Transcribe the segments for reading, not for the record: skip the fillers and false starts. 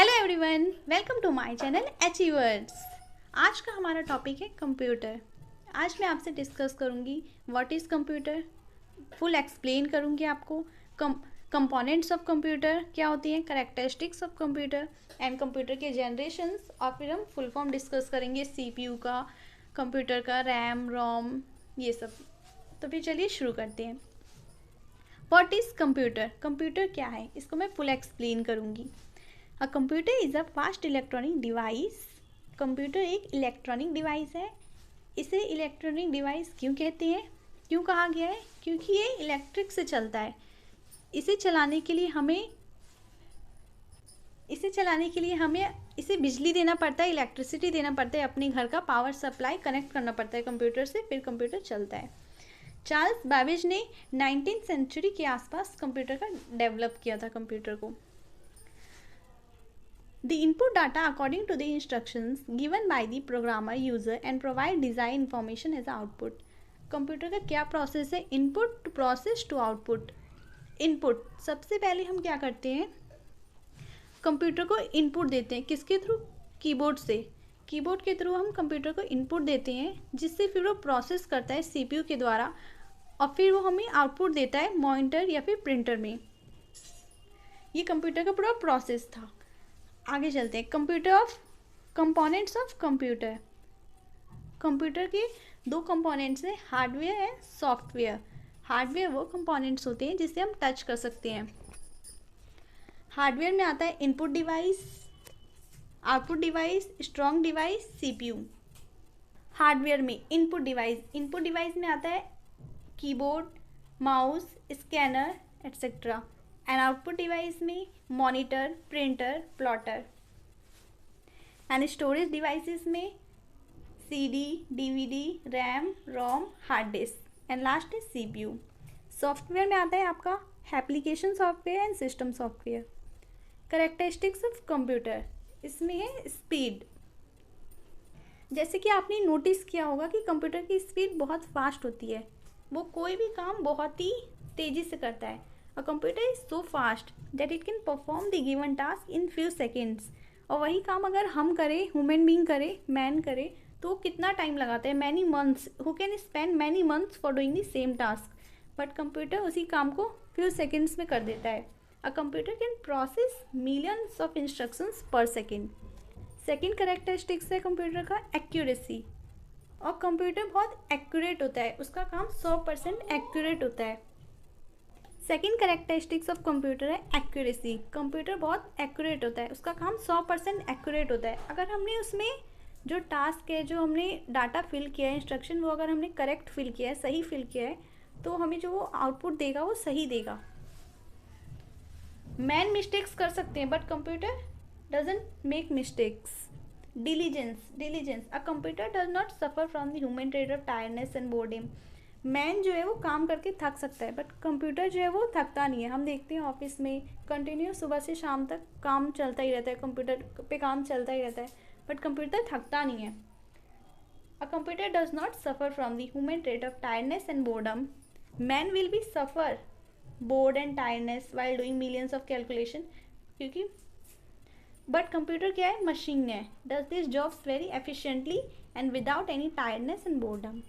Hello everyone, welcome to my channel Achievers. आज का हमारा टॉपिक है कंप्यूटर। आज मैं आपसे डिस्कस करूंगी what is computer, full explain करूंगी आपको कंपोनेंट्स ऑफ कंप्यूटर क्या होती हैं, characteristics of computer and computer के जनरेशंस, और फिर हम फुल फॉर्म डिस्कस करेंगे सीपीयू का, कंप्यूटर का, रैम रोम, ये सब। तो फिर चलिए शुरू करते हैं। व्हाट इज़ कंप्यूटर, कंप्यूटर क्या है, इसको मैं फुल एक्सप्लेन करूँगी। A computer is a fast electronic device. Computer एक इलेक्ट्रॉनिक डिवाइस है। इसे इलेक्ट्रॉनिक डिवाइस क्यों कहते हैं, क्यों कहा गया है? क्योंकि ये इलेक्ट्रिक से चलता है। इसे चलाने के लिए हमें इसे बिजली देना पड़ता है, इलेक्ट्रिसिटी देना पड़ता है, अपने घर का पावर सप्लाई कनेक्ट करना पड़ता है कंप्यूटर से, फिर कंप्यूटर चलता है। चार्ल्स बैबेज ने 19th सेंचुरी के आसपास कंप्यूटर का डेवलप किया था कंप्यूटर को। The input data according to the instructions given by the programmer user and provide design information as output. Computer का क्या प्रोसेस है? Input to process to output. Input, सबसे पहले हम क्या करते हैं, कंप्यूटर को इनपुट देते हैं। किसके थ्रू? कीबोर्ड से। कीबोर्ड के थ्रू हम कंप्यूटर को इनपुट देते हैं, जिससे फिर वो प्रोसेस करता है सीपीयू के द्वारा, और फिर वो हमें आउटपुट देता है मॉनिटर या फिर प्रिंटर में। ये कंप्यूटर का पूरा प्रोसेस था। आगे चलते हैं। Components of computer. कंप्यूटर के दो कंपोनेंट्स हैं, हार्डवेयर एंड सॉफ्टवेयर। हार्डवेयर वो कंपोनेंट्स होते हैं जिसे हम टच कर सकते हैं। हार्डवेयर में आता है input device, output device, strong device, CPU. Hardware में इनपुट डिवाइस में आता है keyboard, mouse, scanner etcetera. And output device में monitor, printer, plotter. And storage devices में CD, DVD, RAM, ROM, hard disk. And last is CPU. Software में आता है आपका application software and system software. Characteristics of computer, इसमें है speed. जैसे कि आपने नोटिस किया होगा कि कंप्यूटर की स्पीड बहुत फास्ट होती है, वो कोई भी काम बहुत ही तेज़ी से करता है। A computer is so fast that it can perform the given task in few seconds. और वही काम अगर हम करें, ह्यूमन बीइंग करे, मैन करे, तो कितना टाइम लगाते हैं? Many months, who can spend many months for doing the same task. But computer उसी काम को फ्यू सेकेंड्स में कर देता है। A computer can process millions of instructions पर सेकेंड। सेकेंड कैरेक्टरिस्टिक्स है कंप्यूटर का एक्यूरेसी। और कंप्यूटर बहुत एक्यूरेट होता है, उसका काम 100% एक्यूरेट होता है। सेकेंड कैरेक्टरिस्टिक्स ऑफ कंप्यूटर है एक्यूरेसी। कंप्यूटर बहुत एक्यूरेट होता है, उसका काम 100% एक्यूरेट होता है। अगर हमने उसमें जो टास्क है, जो हमने डाटा फिल किया है, इंस्ट्रक्शन, वो अगर हमने करेक्ट फिल किया है, सही फिल किया है, तो हमें जो वो आउटपुट देगा वो सही देगा। मैन मिस्टेक्स कर सकते हैं, but computer doesn't make mistakes. Diligence. A computer does not suffer from the human trade off tiredness and boredom. Man जो है वो काम करके थक सकता है, बट कंप्यूटर जो है वो थकता नहीं है। हम देखते हैं ऑफिस में कंटिन्यू सुबह से शाम तक काम चलता ही रहता है, कंप्यूटर पे काम चलता ही रहता है, बट कंप्यूटर थकता नहीं है। A computer does not suffer from the human trait of tiredness and boredom. Man will be suffer board and tiredness while doing millions of calculation, क्योंकि बट कंप्यूटर क्या है? मशीन है, does this jobs very efficiently and without any tiredness and boredom.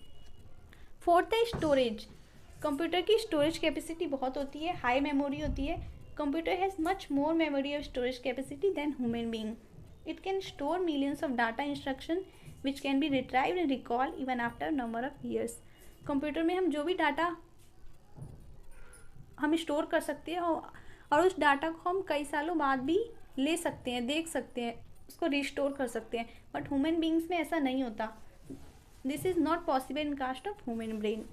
Fourth है storage. Computer की storage capacity बहुत होती है, high memory होती है। Computer has much more memory और storage capacity then human being. It can store millions of data instruction which can be retrieved and recall even after number of years. Computer में हम जो भी data हम store कर सकते हैं, और उस डाटा को हम कई सालों बाद भी ले सकते हैं, देख सकते हैं, उसको रिस्टोर कर सकते हैं, बट ह्यूमन बीइंग्स में ऐसा नहीं होता। This is not possible in case of human brain.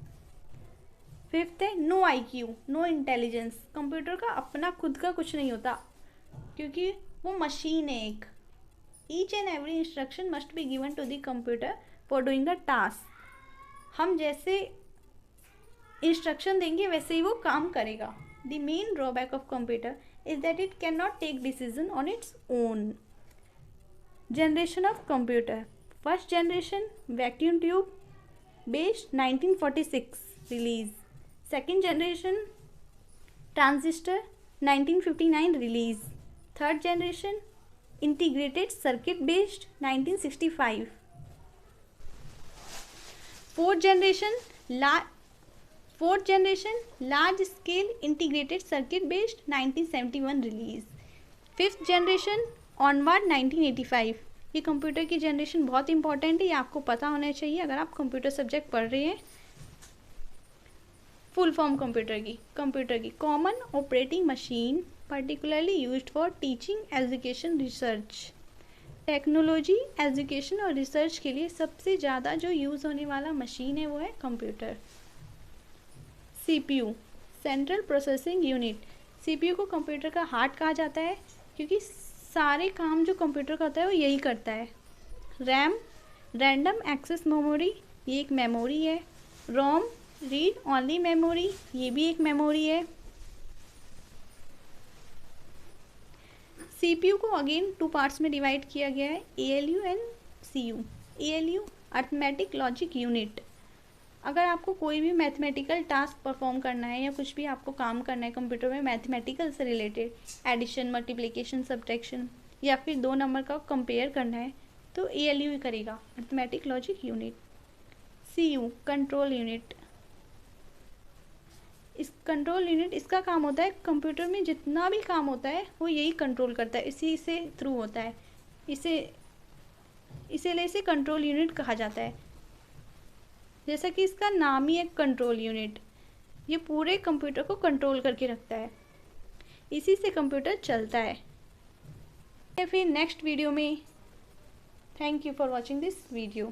Fifth है no IQ, no intelligence. Computer का अपना खुद का कुछ नहीं होता, क्योंकि वो मशीन है एक। Each and every instruction must be given to the computer for doing the task. हम जैसे इंस्ट्रक्शन देंगे वैसे ही वो काम करेगा। The main drawback of computer is that it can not take decision on its own. Generation of computer. First generation vacuum tube based 1946 release. Second generation transistor 1959 release. Third generation integrated circuit based 1965। Fourth generation large scale integrated circuit based 1971 release. Fifth generation onward 1985। ये computer की generation बहुत important है, ये आपको पता होना चाहिए अगर आप कंप्यूटर सब्जेक्ट पढ़ रहे हैं। फुल फॉर्म कंप्यूटर की common operating machine particularly used for teaching, education, research. Technology, education और रिसर्च के लिए सबसे ज़्यादा जो यूज़ होने वाला मशीन है वो है computer. CPU, central processing unit. CPU को कंप्यूटर का हार्ट कहा जाता है क्योंकि सारे काम जो कंप्यूटर का होता है वो यही करता है। रैम, रैंडम एक्सेस मेमोरी, ये एक मेमोरी है। रोम, रीड ओनली मेमोरी, ये भी एक मेमोरी है। सीपीयू को अगेन 2 पार्ट्स में डिवाइड किया गया है, ALU and CU. ALU arithmetic logic unit. अगर आपको कोई भी मैथमेटिकल टास्क परफॉर्म करना है या कुछ भी आपको काम करना है कंप्यूटर में मैथमेटिकल से रिलेटेड, एडिशन, मल्टीप्लिकेशन, सब्ट्रैक्शन या फिर 2 नंबर का कंपेयर करना है तो एएलयू ही करेगा, arithmetic logic unit. CU control unit. इस कंट्रोल यूनिट इसका काम होता है कंप्यूटर में जितना भी काम होता है वो यही कंट्रोल करता है, इसी से थ्रू होता है, इसे कंट्रोल यूनिट कहा जाता है। जैसा कि इसका नाम ही है कंट्रोल यूनिट, ये पूरे कंप्यूटर को कंट्रोल करके रखता है, इसी से कंप्यूटर चलता है। फिर नेक्स्ट वीडियो में। Thank you for watching this video.